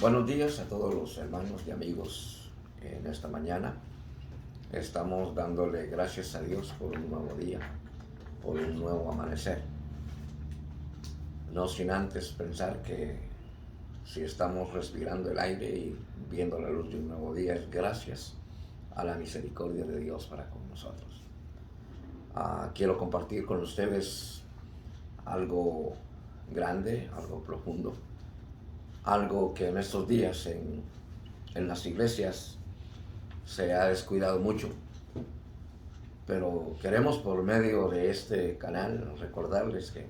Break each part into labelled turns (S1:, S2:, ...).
S1: Buenos días a todos los hermanos y amigos en esta mañana. Estamos dándole gracias a Dios por un nuevo día, por un nuevo amanecer. No sin antes pensar que si estamos respirando el aire y viendo la luz de un nuevo día es gracias a la misericordia de Dios para con nosotros. Quiero compartir con ustedes algo grande, algo profundo, algo que en estos días en las iglesias se ha descuidado mucho, pero queremos por medio de este canal recordarles que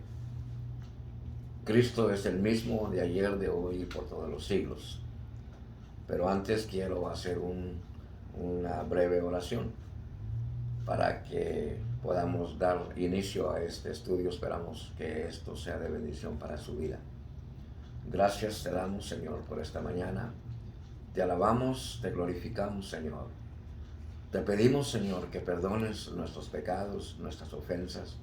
S1: Cristo es el mismo de ayer, de hoy y por todos los siglos. Pero antes quiero hacer una breve oración para que podamos dar inicio a este estudio. Esperamos que esto sea de bendición para su vida. Gracias te damos, Señor, por esta mañana. Te alabamos, te glorificamos, Señor. Te pedimos, Señor, que perdones nuestros pecados, nuestras ofensas,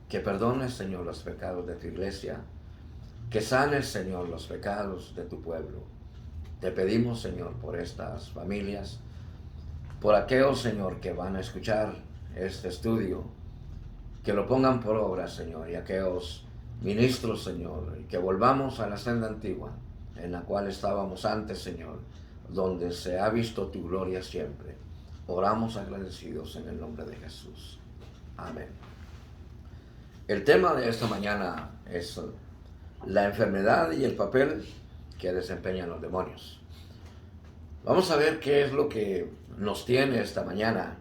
S1: que perdones, Señor, los pecados de tu iglesia, que sanes, Señor, los pecados de tu pueblo. Te pedimos, Señor, por estas familias, por aquellos, Señor, que van a escuchar este estudio, que lo pongan por obra, Señor, y aquellos ministros, Señor, y que volvamos a la senda antigua, en la cual estábamos antes, Señor, donde se ha visto tu gloria siempre. Oramos agradecidos en el nombre de Jesús. Amén. El tema de esta mañana es la enfermedad y el papel que desempeñan los demonios. Vamos a ver qué es lo que nos tiene esta mañana.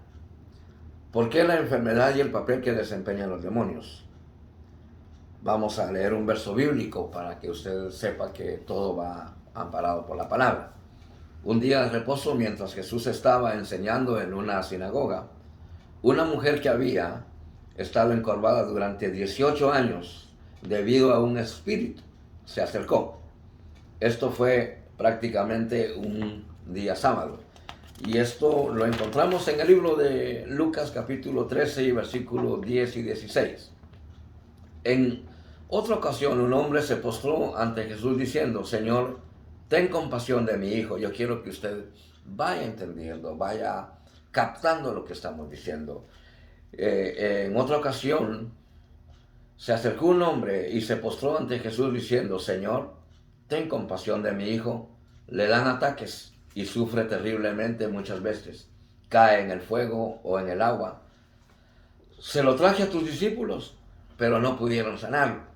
S1: ¿Por qué la enfermedad y el papel que desempeñan los demonios? Vamos a leer un verso bíblico para que usted sepa que todo va amparado por la palabra. Un día de reposo, mientras Jesús estaba enseñando en una sinagoga, una mujer que había estado encorvada durante 18 años debido a un espíritu se acercó. Esto fue prácticamente un día sábado. Y esto lo encontramos en el libro de Lucas capítulo 13 y versículos 10 y 16. En otra ocasión un hombre se postró ante Jesús diciendo: Señor, ten compasión de mi hijo. Yo quiero que usted vaya entendiendo, vaya captando lo que estamos diciendo. En otra ocasión se acercó un hombre y se postró ante Jesús diciendo: Señor, ten compasión de mi hijo. Le dan ataques y sufre terriblemente muchas veces. Cae en el fuego o en el agua. Se lo traje a tus discípulos, pero no pudieron sanarlo.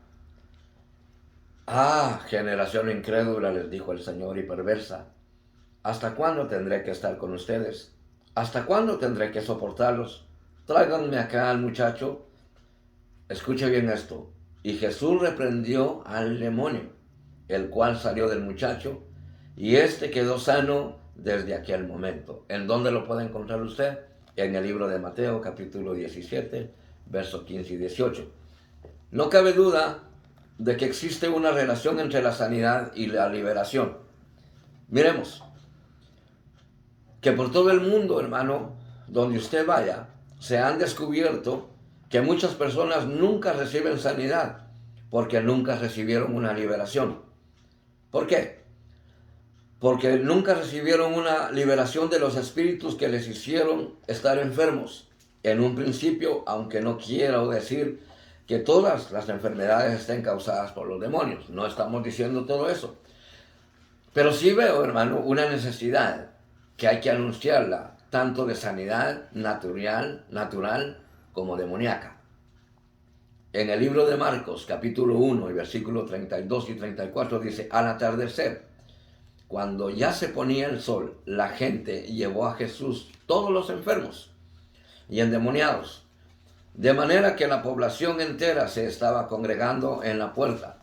S1: Generación incrédula, les dijo el Señor, y perversa. ¿Hasta cuándo tendré que estar con ustedes? ¿Hasta cuándo tendré que soportarlos? Tráiganme acá al muchacho. Escuche bien esto. Y Jesús reprendió al demonio, el cual salió del muchacho, y éste quedó sano desde aquel momento. ¿En dónde lo puede encontrar usted? En el libro de Mateo, capítulo 17, versos 15 y 18. No cabe duda de que existe una relación entre la sanidad y la liberación. Miremos que por todo el mundo, hermano, donde usted vaya, se han descubierto que muchas personas nunca reciben sanidad porque nunca recibieron una liberación. ¿Por qué? Porque nunca recibieron una liberación de los espíritus que les hicieron estar enfermos. En un principio, aunque no quiero decir que todas las enfermedades estén causadas por los demonios, no estamos diciendo todo eso. Pero sí veo, hermano, una necesidad que hay que anunciarla, tanto de sanidad natural como demoníaca. En el libro de Marcos, capítulo 1 y versículos 32 y 34 dice: al atardecer, cuando ya se ponía el sol, la gente llevó a Jesús todos los enfermos y endemoniados, de manera que la población entera se estaba congregando en la puerta.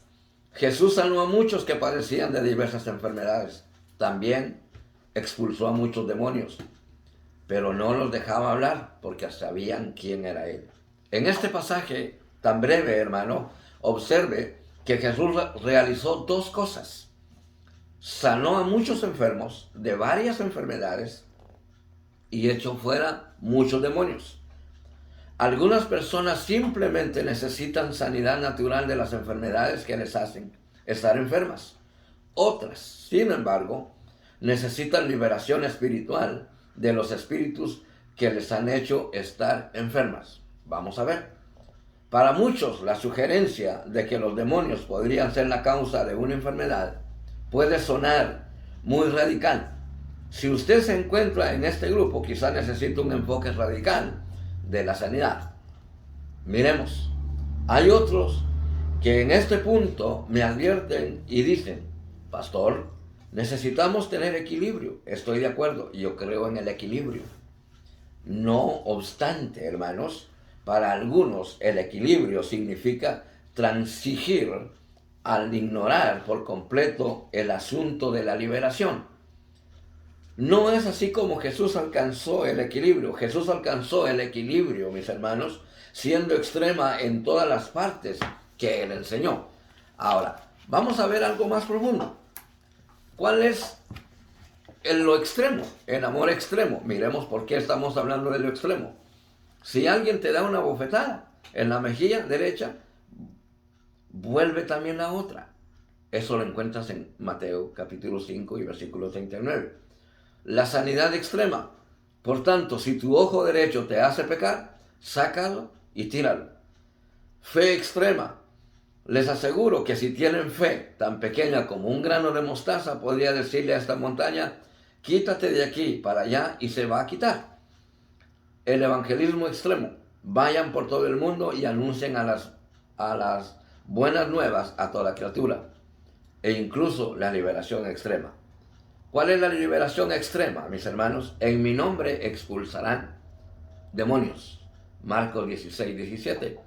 S1: Jesús sanó a muchos que padecían de diversas enfermedades. También expulsó a muchos demonios, pero no los dejaba hablar porque sabían quién era él. En este pasaje tan breve, hermano, observe que Jesús realizó dos cosas. Sanó a muchos enfermos de varias enfermedades y echó fuera muchos demonios. Algunas personas simplemente necesitan sanidad natural de las enfermedades que les hacen estar enfermas. Otras, sin embargo, necesitan liberación espiritual de los espíritus que les han hecho estar enfermas. Vamos a ver. Para muchos, la sugerencia de que los demonios podrían ser la causa de una enfermedad puede sonar muy radical. Si usted se encuentra en este grupo, quizá necesite un enfoque radical de la sanidad. Miremos, hay otros que en este punto me advierten y dicen, pastor, necesitamos tener equilibrio. Estoy de acuerdo, yo creo en el equilibrio. No obstante, hermanos, para algunos el equilibrio significa transigir al ignorar por completo el asunto de la liberación. No es así como Jesús alcanzó el equilibrio. Jesús alcanzó el equilibrio, mis hermanos, siendo extrema en todas las partes que Él enseñó. Ahora, vamos a ver algo más profundo. ¿Cuál es lo extremo? El amor extremo. Miremos por qué estamos hablando de lo extremo. Si alguien te da una bofetada en la mejilla derecha, vuelve también la otra. Eso lo encuentras en Mateo capítulo 5 y versículo 39. La sanidad extrema. Por tanto, si tu ojo derecho te hace pecar, sácalo y tíralo. Fe extrema. Les aseguro que si tienen fe tan pequeña como un grano de mostaza, podría decirle a esta montaña, quítate de aquí para allá y se va a quitar. El evangelismo extremo. Vayan por todo el mundo y anuncien a las buenas nuevas a toda criatura. E incluso la liberación extrema. ¿Cuál es la liberación extrema, mis hermanos? En mi nombre expulsarán demonios. Marcos 16, 17.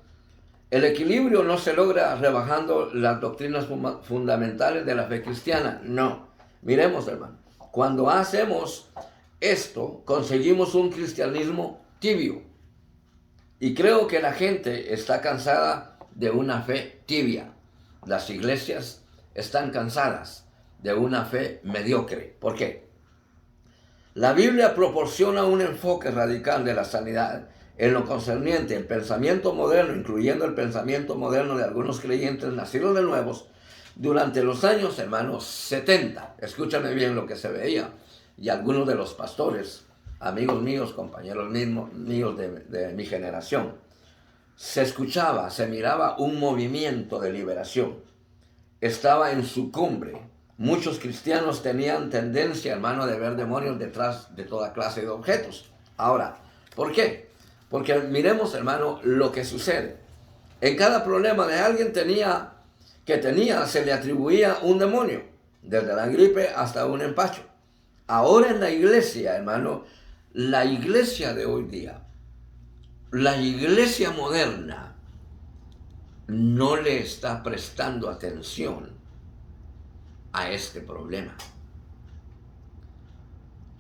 S1: El equilibrio no se logra rebajando las doctrinas fundamentales de la fe cristiana. No. Miremos, hermano. Cuando hacemos esto, conseguimos un cristianismo tibio. Y creo que la gente está cansada de una fe tibia. Las iglesias están cansadas de una fe mediocre. ¿Por qué? La Biblia proporciona un enfoque radical de la sanidad en lo concerniente al pensamiento moderno, incluyendo el pensamiento moderno de algunos creyentes nacidos de nuevos, durante los años, hermanos, 70. Escúchame bien lo que se veía. Y algunos de los pastores, amigos míos, compañeros míos de mi generación, se escuchaba, se miraba un movimiento de liberación. Estaba en su cumbre. Muchos cristianos tenían tendencia, hermano, de ver demonios detrás de toda clase de objetos. Ahora, ¿por qué? Porque miremos, hermano, lo que sucede. En cada problema de alguien se le atribuía un demonio, desde la gripe hasta un empacho. Ahora en la iglesia, hermano, la iglesia de hoy día, la iglesia moderna, no le está prestando atención a este problema.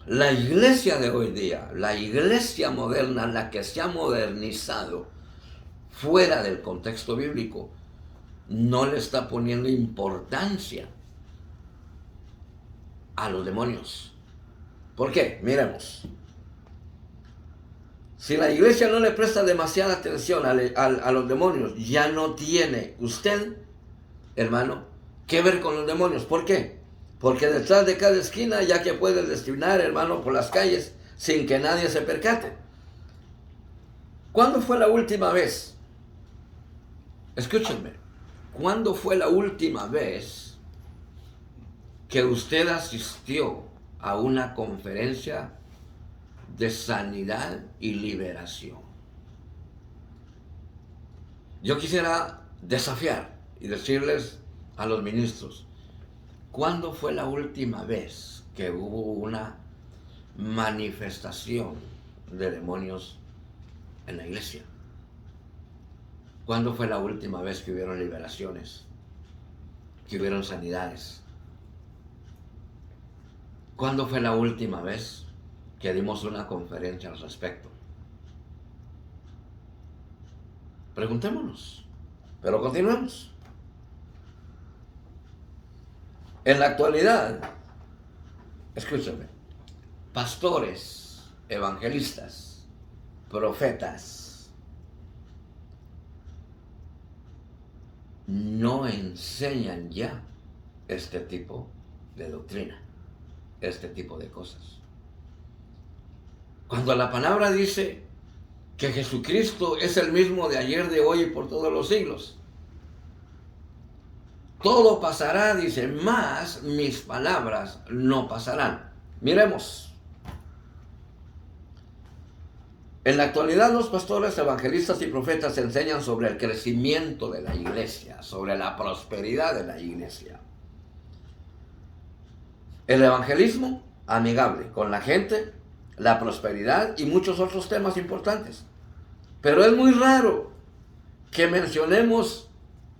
S1: La iglesia de hoy día, la iglesia moderna, la que se ha modernizado fuera del contexto bíblico, no le está poniendo importancia a los demonios. ¿Por qué? Miremos. Si la iglesia no le presta demasiada atención a los demonios, ya no tiene usted, hermano, que ver con los demonios. ¿Por qué? Porque detrás de cada esquina, ya que puedes destinar, hermano, por las calles sin que nadie se percate. ¿Cuándo fue la última vez? Escúchenme. ¿Cuándo fue la última vez que usted asistió a una conferencia de sanidad y liberación? Yo quisiera desafiar y decirles a los ministros, ¿cuándo fue la última vez que hubo una manifestación de demonios en la iglesia? ¿Cuándo fue la última vez que hubieron liberaciones? Que hubieron sanidades. ¿Cuándo fue la última vez que dimos una conferencia al respecto? Preguntémonos, pero continuemos. En la actualidad, escúchame, pastores, evangelistas, profetas, no enseñan ya este tipo de doctrina, este tipo de cosas. Cuando la palabra dice que Jesucristo es el mismo de ayer, de hoy y por todos los siglos, todo pasará, dice, mas mis palabras no pasarán. Miremos. En la actualidad los pastores, evangelistas y profetas enseñan sobre el crecimiento de la iglesia, sobre la prosperidad de la iglesia. El evangelismo amigable con la gente, la prosperidad y muchos otros temas importantes. Pero es muy raro que mencionemos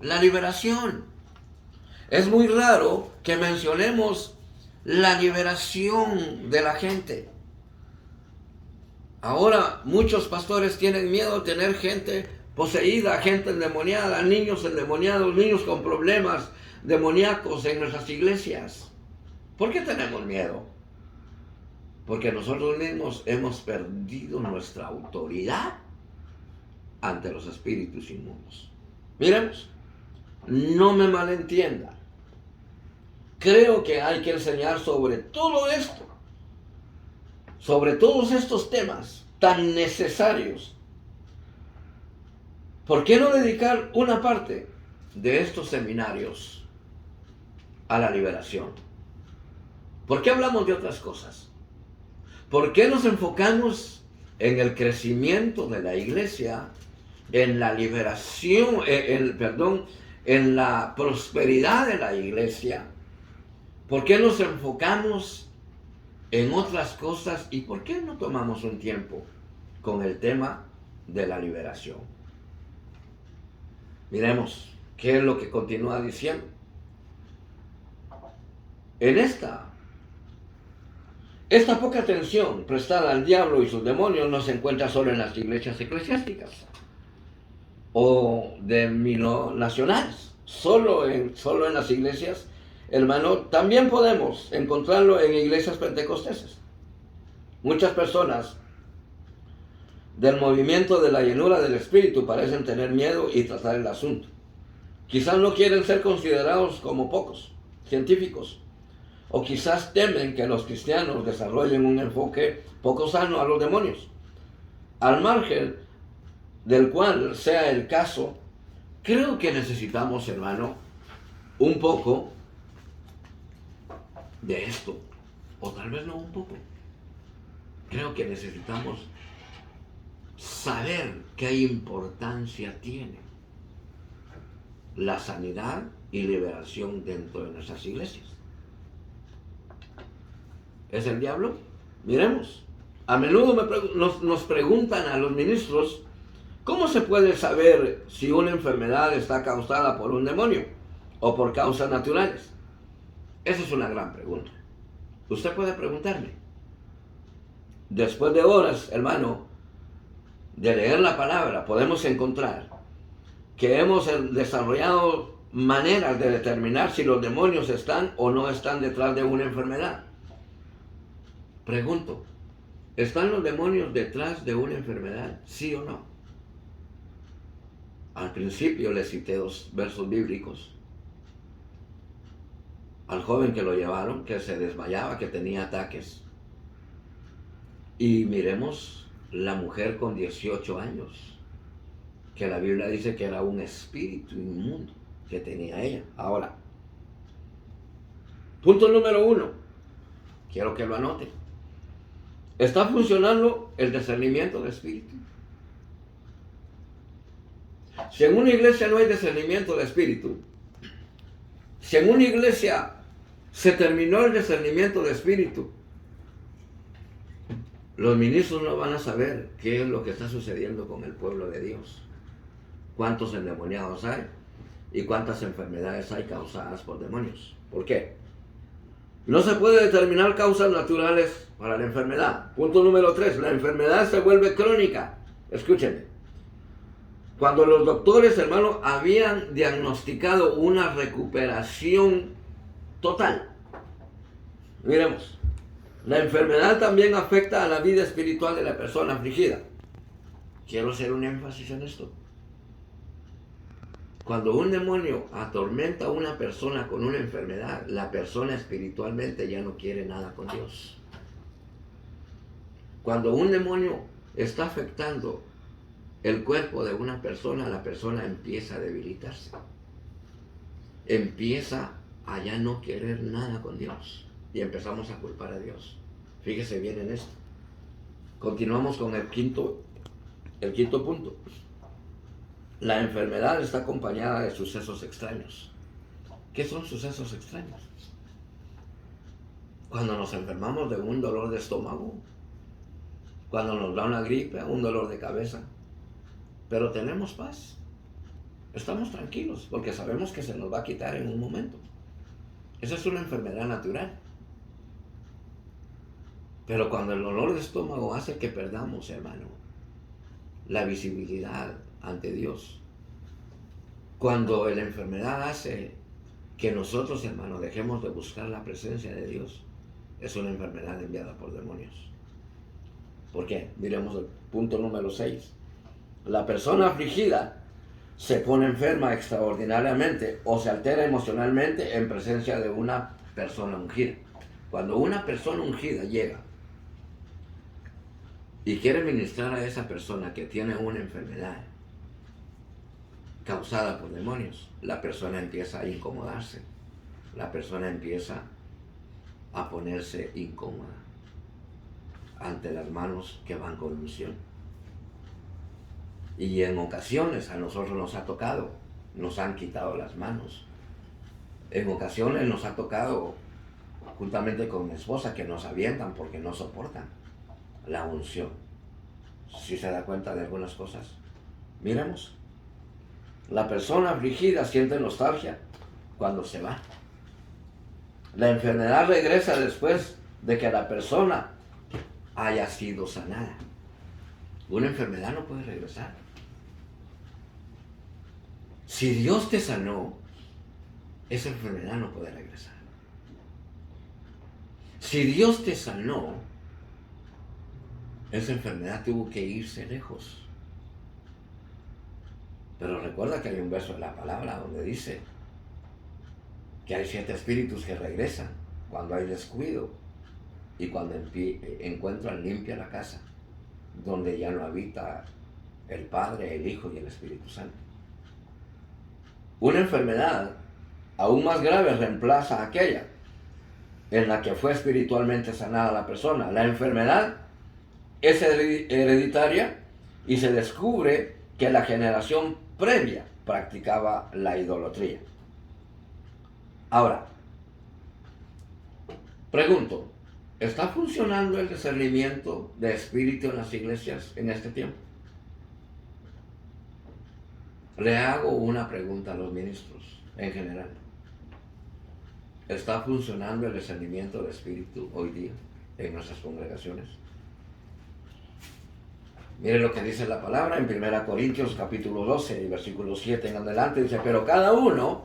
S1: la liberación. Es muy raro que mencionemos la liberación de la gente. Ahora muchos pastores tienen miedo de tener gente poseída, gente endemoniada, niños endemoniados, niños con problemas demoníacos en nuestras iglesias. ¿Por qué tenemos miedo? Porque nosotros mismos hemos perdido nuestra autoridad ante los espíritus inmundos. Miremos, no me malentienda. Creo que hay que enseñar sobre todo esto, sobre todos estos temas tan necesarios. ¿Por qué no dedicar una parte de estos seminarios a la liberación? ¿Por qué hablamos de otras cosas? ¿Por qué nos enfocamos en el crecimiento de la iglesia, en la liberación, en la prosperidad de la iglesia? ¿Por qué nos enfocamos en otras cosas y por qué no tomamos un tiempo con el tema de la liberación? Miremos qué es lo que continúa diciendo. En esta poca atención prestada al diablo y sus demonios no se encuentra solo en las iglesias eclesiásticas o denominacionales, solo en las iglesias. Hermano, también podemos encontrarlo en iglesias pentecosteses. Muchas personas del movimiento de la llenura del Espíritu parecen tener miedo y tratar el asunto. Quizás no quieren ser considerados como pocos científicos, o quizás temen que los cristianos desarrollen un enfoque poco sano a los demonios. Al margen del cual sea el caso, creo que necesitamos, hermano, un poco de esto, o tal vez no un poco. Creo que necesitamos saber qué importancia tiene la sanidad y liberación dentro de nuestras iglesias. ¿Es el diablo? Miremos. A menudo nos preguntan a los ministros, ¿cómo se puede saber si una enfermedad está causada por un demonio o por causas naturales? Esa es una gran pregunta. Usted puede preguntarme. Después de horas, hermano, de leer la palabra, podemos encontrar que hemos desarrollado maneras de determinar si los demonios están o no están detrás de una enfermedad. Pregunto, ¿están los demonios detrás de una enfermedad? ¿Sí o no? Al principio le cité 2 versos bíblicos. Al joven que lo llevaron, que se desmayaba, que tenía ataques. Y miremos la mujer con 18 años, que la Biblia dice que era un espíritu inmundo que tenía ella. Ahora, punto número 1, quiero que lo anote. ¿Está funcionando el discernimiento de espíritu? Si en una iglesia no hay discernimiento de espíritu, si en una iglesia se terminó el discernimiento de espíritu, los ministros no van a saber qué es lo que está sucediendo con el pueblo de Dios. Cuántos endemoniados hay y cuántas enfermedades hay causadas por demonios. ¿Por qué? No se puede determinar causas naturales para la enfermedad. Punto número 3, la enfermedad se vuelve crónica. Escúchenme. Cuando los doctores, hermano, habían diagnosticado una recuperación total. Miremos, la enfermedad también afecta a la vida espiritual de la persona afligida. Quiero hacer un énfasis en esto. Cuando un demonio atormenta a una persona con una enfermedad, la persona espiritualmente ya no quiere nada con Dios. Cuando un demonio está afectando el cuerpo de una persona, la persona empieza a debilitarse. Empieza a ya no querer nada con Dios. Y empezamos a culpar a Dios. Fíjese bien en esto. Continuamos con el quinto punto. La enfermedad está acompañada de sucesos extraños. ¿Qué son sucesos extraños? Cuando nos enfermamos de un dolor de estómago, cuando nos da una gripe, un dolor de cabeza, pero tenemos paz. Estamos tranquilos porque sabemos que se nos va a quitar en un momento. Esa es una enfermedad natural. Pero cuando el dolor de estómago hace que perdamos, hermano, la visibilidad ante Dios, cuando la enfermedad hace que nosotros, hermano, dejemos de buscar la presencia de Dios, es una enfermedad enviada por demonios. ¿Por qué? Miremos el punto número 6. La persona afligida se pone enferma extraordinariamente o se altera emocionalmente en presencia de una persona ungida. Cuando una persona ungida llega y quiere ministrar a esa persona que tiene una enfermedad causada por demonios, la persona empieza a incomodarse, la persona empieza a ponerse incómoda ante las manos que van con unción. Y en ocasiones a nosotros nos ha tocado, nos han quitado las manos. En ocasiones nos ha tocado, juntamente con mi esposa, que nos avientan porque no soportan la unción. Si se da cuenta de algunas cosas, miremos. La persona afligida siente nostalgia cuando se va. La enfermedad regresa después de que la persona haya sido sanada. Una enfermedad no puede regresar. Si Dios te sanó, esa enfermedad no puede regresar. Si Dios te sanó, esa enfermedad tuvo que irse lejos. Pero recuerda que hay un verso de la palabra donde dice que hay 7 espíritus que regresan cuando hay descuido y cuando encuentran limpia la casa, donde ya no habita el Padre, el Hijo y el Espíritu Santo. Una enfermedad aún más grave reemplaza a aquella en la que fue espiritualmente sanada la persona. La enfermedad es hereditaria y se descubre que la generación previa practicaba la idolatría. Ahora, pregunto, ¿está funcionando el discernimiento de espíritu en las iglesias en este tiempo? Le hago una pregunta a los ministros en general. ¿Está funcionando el discernimiento de espíritu hoy día en nuestras congregaciones? Mire lo que dice la palabra en 1 Corintios capítulo 12 y versículo 7 en adelante. Dice, pero cada uno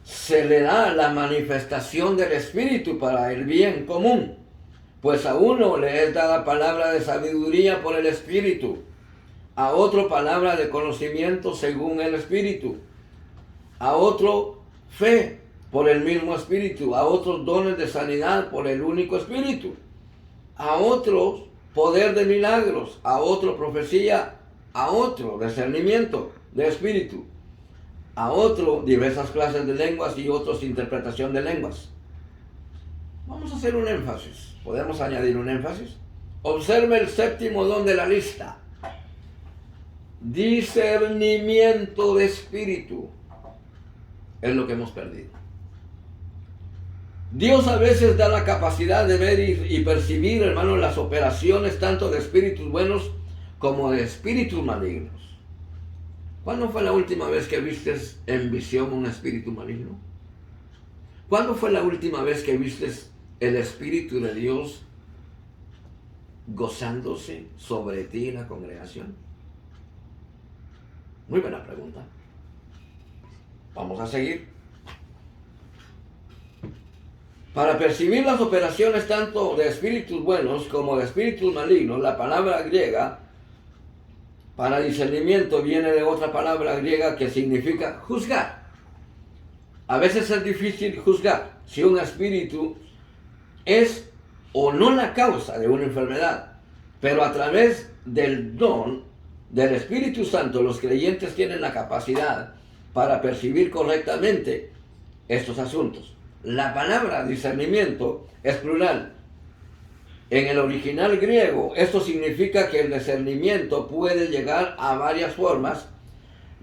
S1: se le da la manifestación del Espíritu para el bien común. Pues a uno le es dada palabra de sabiduría por el Espíritu, a otro palabra de conocimiento según el Espíritu, a otro fe por el mismo Espíritu, a otros dones de sanidad por el único Espíritu, a otros poder de milagros, a otro profecía, a otro discernimiento de espíritu, a otro diversas clases de lenguas y otros interpretación de lenguas. Vamos a hacer un énfasis. ¿Podemos añadir un énfasis? Observe el séptimo don de la lista. Discernimiento de espíritu. Es lo que hemos perdido. Dios a veces da la capacidad de ver y percibir, hermano, las operaciones tanto de espíritus buenos como de espíritus malignos. ¿Cuándo fue la última vez que viste en visión un espíritu maligno? ¿Cuándo fue la última vez que viste el Espíritu de Dios gozándose sobre ti en la congregación? Muy buena pregunta. Vamos a seguir. Para percibir las operaciones tanto de espíritus buenos como de espíritus malignos, la palabra griega para discernimiento viene de otra palabra griega que significa juzgar. A veces es difícil juzgar si un espíritu es o no la causa de una enfermedad, pero a través del don del Espíritu Santo los creyentes tienen la capacidad para percibir correctamente estos asuntos. La palabra discernimiento es plural. En el original griego, esto significa que el discernimiento puede llegar a varias formas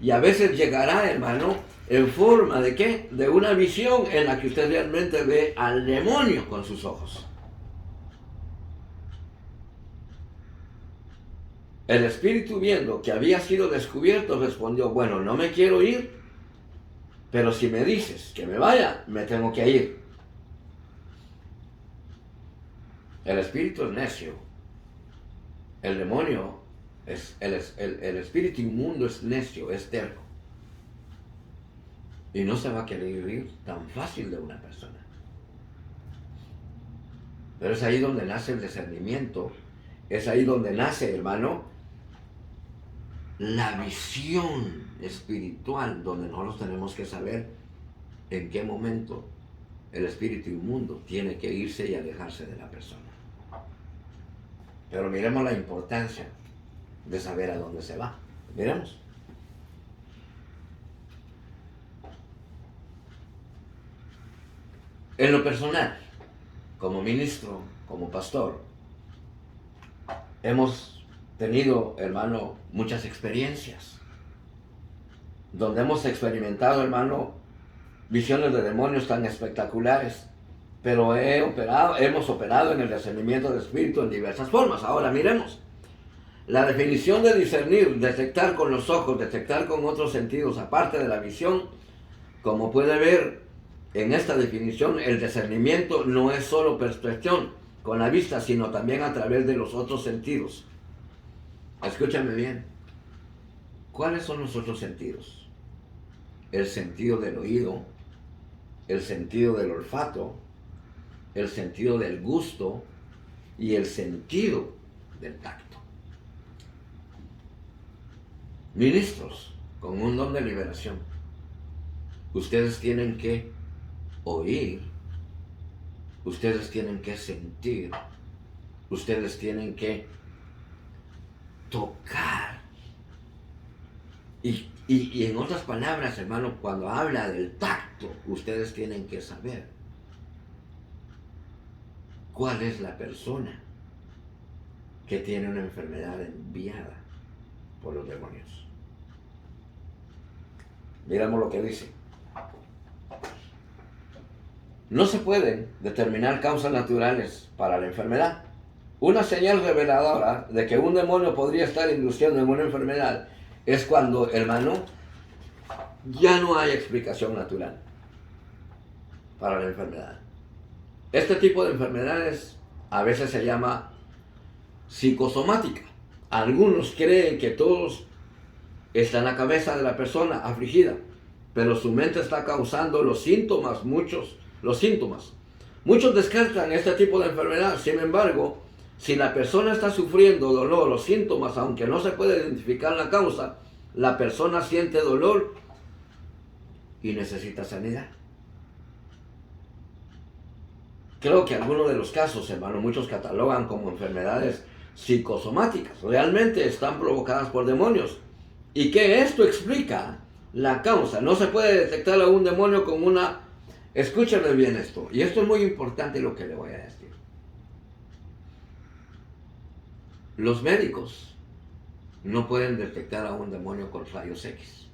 S1: y a veces llegará, hermano, en forma de ¿qué? De una visión en la que usted realmente ve al demonio con sus ojos. El espíritu, viendo que había sido descubierto, respondió: bueno, no me quiero ir, pero si me dices que me vaya, me tengo que ir. El espíritu es necio. El demonio, el espíritu inmundo es necio, es terco. Y no se va a querer ir tan fácil de una persona. Pero es ahí donde nace el discernimiento. Es ahí donde nace, hermano, la visión espiritual, donde nosotros tenemos que saber en qué momento el espíritu inmundo tiene que irse y alejarse de la persona. Pero miremos la importancia de saber a dónde se va. Miremos. En lo personal, como ministro, como pastor, hemos tenido, hermano, muchas experiencias, donde hemos experimentado, hermano, visiones de demonios tan espectaculares, pero hemos operado en el discernimiento del espíritu en diversas formas. Ahora miremos. La definición de discernir, detectar con los ojos, detectar con otros sentidos, aparte de la visión, como puede ver en esta definición, el discernimiento no es solo percepción con la vista, sino también a través de los otros sentidos. Escúchame bien. ¿Cuáles son los otros sentidos? El sentido del oído, el sentido del olfato, el sentido del gusto y el sentido del tacto. Ministros con un don de liberación, ustedes tienen que oír, ustedes tienen que sentir, ustedes tienen que tocar. Y en otras palabras, hermano, cuando habla del tacto, ustedes tienen que saber cuál es la persona que tiene una enfermedad enviada por los demonios. Miramos lo que dice. No se pueden determinar causas naturales para la enfermedad. Una señal reveladora de que un demonio podría estar induciendo en una enfermedad es cuando, hermano, ya no hay explicación natural para la enfermedad. Este tipo de enfermedades a veces se llama psicosomática. Algunos creen que todos está en la cabeza de la persona afligida, pero su mente está causando los síntomas, los síntomas. Muchos descartan este tipo de enfermedad. Sin embargo, si la persona está sufriendo dolor o síntomas, aunque no se puede identificar la causa, la persona siente dolor y necesita sanidad. Creo que algunos de los casos, hermano, muchos catalogan como enfermedades psicosomáticas. Realmente están provocadas por demonios. Y que esto explica la causa. No se puede detectar a un demonio con una... Escúchame bien esto. Y esto es muy importante lo que le voy a decir. Los médicos no pueden detectar a un demonio con rayos X.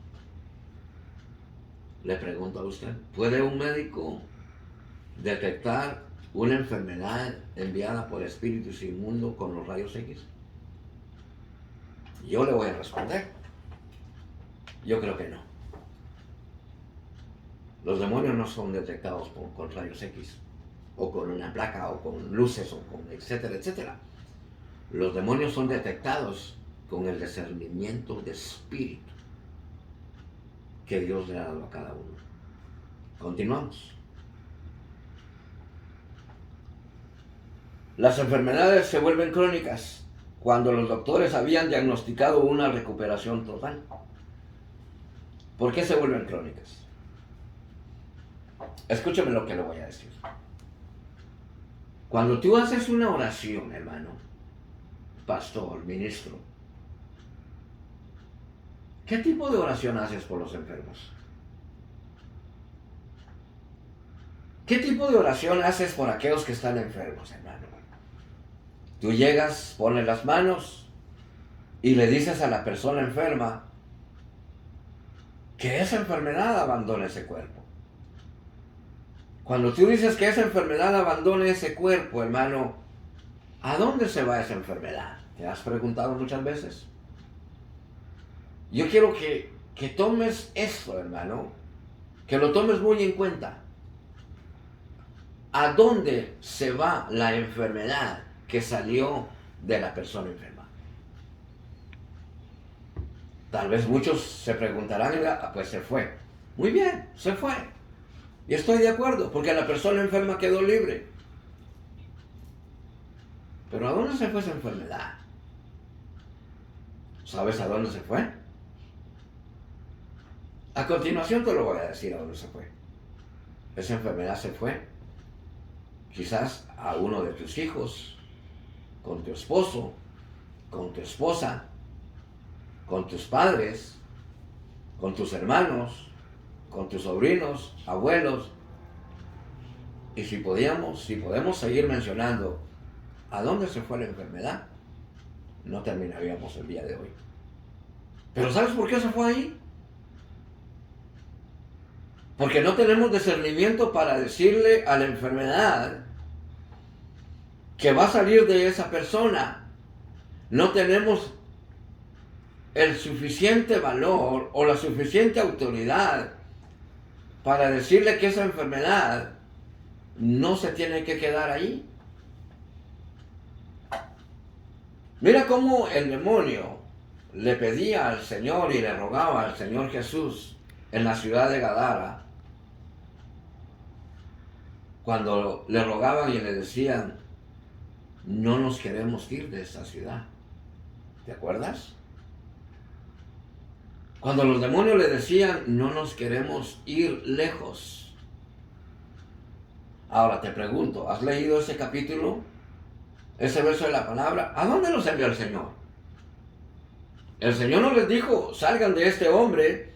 S1: Le pregunto a usted, ¿puede un médico detectar una enfermedad enviada por espíritus inmundos con los rayos X? Yo le voy a responder. Yo creo que no. Los demonios no son detectados con rayos X, o con una placa, o con luces, o con etcétera, etcétera. Los demonios son detectados con el discernimiento de espíritu que Dios le ha dado a cada uno. Continuamos. Las enfermedades se vuelven crónicas cuando los doctores habían diagnosticado una recuperación total? ¿Por qué se vuelven crónicas? Escúchame lo que le voy a decir. Cuando tú haces una oración, hermano, pastor, ministro, ¿qué tipo de oración haces por los enfermos? ¿Qué tipo de oración haces por aquellos que están enfermos, hermano? Tú llegas, pones las manos y le dices a la persona enferma que esa enfermedad abandone ese cuerpo. Cuando tú dices que esa enfermedad abandone ese cuerpo, hermano, ¿a dónde se va esa enfermedad? ¿Te has preguntado muchas veces? Yo quiero que tomes esto, hermano, que lo tomes muy en cuenta. ¿A dónde se va la enfermedad que salió de la persona enferma? Tal vez muchos se preguntarán, pues se fue. Muy bien, se fue. Y estoy de acuerdo, porque la persona enferma quedó libre. Pero ¿a dónde se fue esa enfermedad? ¿Sabes a dónde se fue? A continuación te lo voy a decir a dónde se fue. Esa enfermedad se fue quizás a uno de tus hijos, con tu esposo, con tu esposa, con tus padres, con tus hermanos, con tus sobrinos, abuelos. Y si podemos seguir mencionando a dónde se fue la enfermedad, no terminaríamos el día de hoy. Pero ¿sabes por qué se fue ahí? Porque no tenemos discernimiento para decirle a la enfermedad que va a salir de esa persona. No tenemos el suficiente valor o la suficiente autoridad para decirle que esa enfermedad no se tiene que quedar ahí. Mira cómo el demonio le pedía al Señor y le rogaba al Señor Jesús en la ciudad de Gadara, cuando le rogaban y le decían, no nos queremos ir de esta ciudad. ¿Te acuerdas? Cuando los demonios le decían, no nos queremos ir lejos. Ahora te pregunto, ¿has leído ese capítulo? Ese verso de la palabra. ¿A dónde los envió el Señor? El Señor no les dijo, salgan de este hombre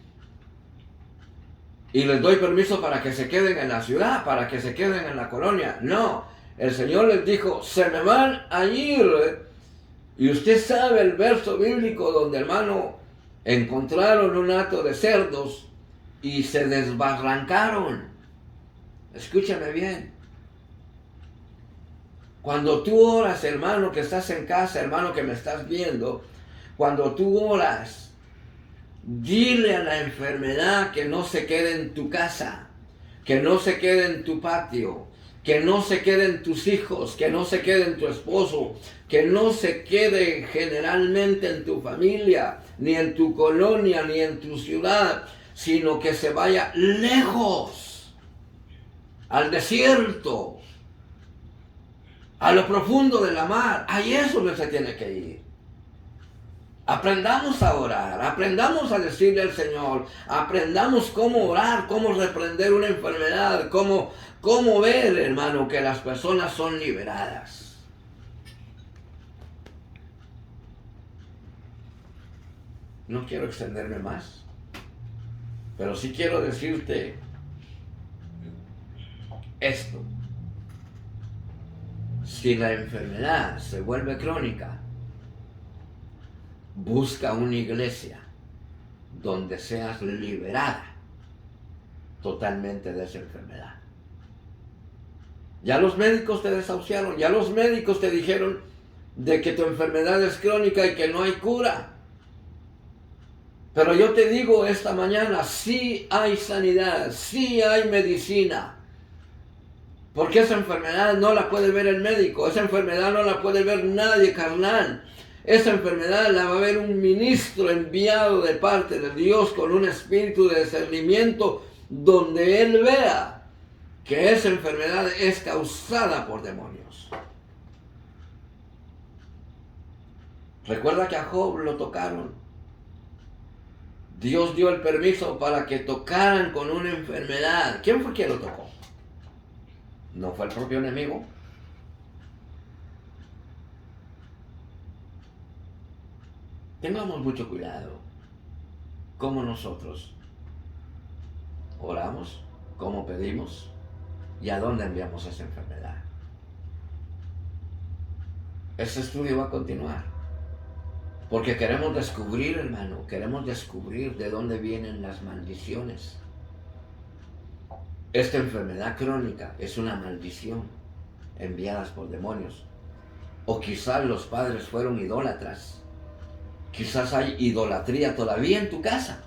S1: y les doy permiso para que se queden en la ciudad, para que se queden en la colonia. No, el Señor les dijo, se me van a ir. Y usted sabe el verso bíblico donde, hermano, encontraron un hato de cerdos y se desbarrancaron. Escúchame bien. Cuando tú oras, hermano, que estás en casa, hermano, que me estás viendo, cuando tú oras, dile a la enfermedad que no se quede en tu casa, que no se quede en tu patio, que no se quede en tus hijos, que no se quede en tu esposo, que no se quede generalmente en tu familia, ni en tu colonia, ni en tu ciudad, sino que se vaya lejos, al desierto, a lo profundo de la mar. Ahí es donde se tiene que ir. Aprendamos a orar, aprendamos a decirle al Señor, aprendamos cómo orar, cómo reprender una enfermedad, cómo ver, hermano, que las personas son liberadas. No quiero extenderme más, pero sí quiero decirte esto. Si la enfermedad se vuelve crónica, busca una iglesia donde seas liberada totalmente de esa enfermedad. Ya los médicos te desahuciaron, ya los médicos te dijeron de que tu enfermedad es crónica y que no hay cura. Pero yo te digo esta mañana, sí hay sanidad, sí hay medicina. Porque esa enfermedad no la puede ver el médico, esa enfermedad no la puede ver nadie carnal. Esa enfermedad la va a ver un ministro enviado de parte de Dios con un espíritu de discernimiento donde él vea que esa enfermedad es causada por demonios. Recuerda que a Job lo tocaron. Dios dio el permiso para que tocaran con una enfermedad. ¿Quién fue quien lo tocó? ¿No fue el propio enemigo? Tengamos mucho cuidado cómo nosotros oramos, cómo pedimos y a dónde enviamos esa enfermedad. Este estudio va a continuar porque queremos descubrir, hermano, queremos descubrir de dónde vienen las maldiciones. Esta enfermedad crónica es una maldición enviadas por demonios. O quizás los padres fueron idólatras. Quizás hay idolatría todavía en tu casa.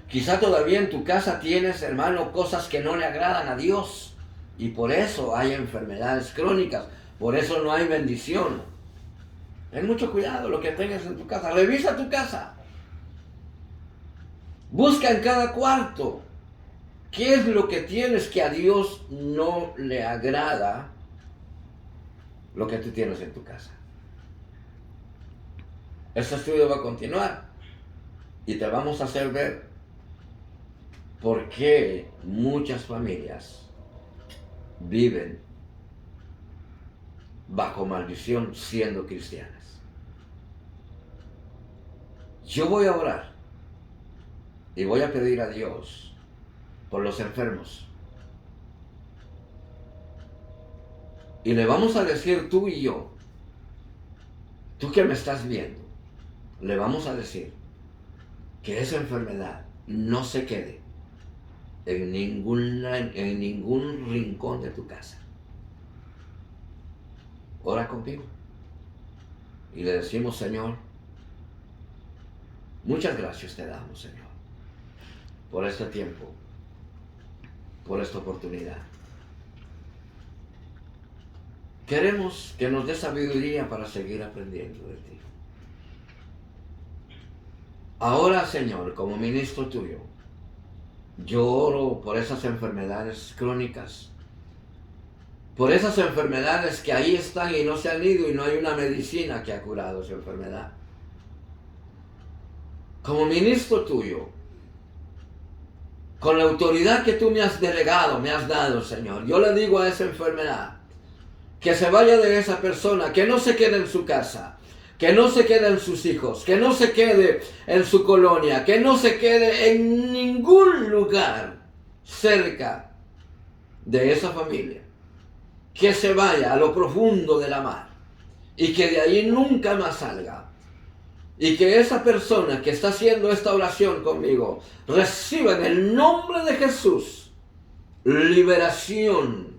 S1: Quizás todavía en tu casa tienes, hermano, cosas que no le agradan a Dios. Y por eso hay enfermedades crónicas. Por eso no hay bendición. Ten mucho cuidado lo que tengas en tu casa. Revisa tu casa. Busca en cada cuarto. ¿Qué es lo que tienes que a Dios no le agrada? Lo que tú tienes en tu casa. Este estudio va a continuar. Y te vamos a hacer ver por qué muchas familias viven bajo maldición siendo cristianas. Yo voy a orar y voy a pedir a Dios por los enfermos. Y le vamos a decir tú y yo, tú que me estás viendo, le vamos a decir que esa enfermedad no se quede en ningún rincón de tu casa. Ora conmigo y le decimos, Señor, muchas gracias te damos, Señor, por este tiempo, por esta oportunidad. Queremos que nos dé sabiduría para seguir aprendiendo de ti. Ahora, Señor, como ministro tuyo, yo oro por esas enfermedades crónicas, por esas enfermedades que ahí están y no se han ido y no hay una medicina que ha curado esa enfermedad. Como ministro tuyo, con la autoridad que tú me has delegado, me has dado, Señor, yo le digo a esa enfermedad que se vaya de esa persona, que no se quede en su casa, que no se quede en sus hijos, que no se quede en su colonia, que no se quede en ningún lugar cerca de esa familia, que se vaya a lo profundo de la mar y que de ahí nunca más salga. Y que esa persona que está haciendo esta oración conmigo reciba en el nombre de Jesús liberación,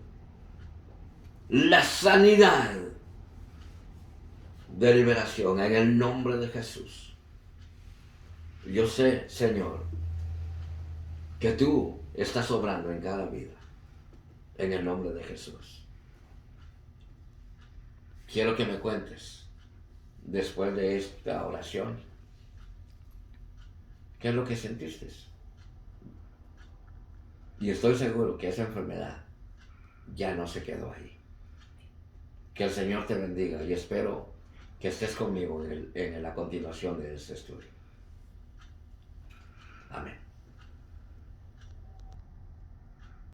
S1: la sanidad de liberación en el nombre de Jesús. Yo sé, Señor, que tú estás obrando en cada vida en el nombre de Jesús. Quiero que me cuentes después de esta oración qué es lo que sentiste. Y estoy seguro que esa enfermedad ya no se quedó ahí. Que el Señor te bendiga y espero que estés conmigo en la continuación de este estudio. Amén.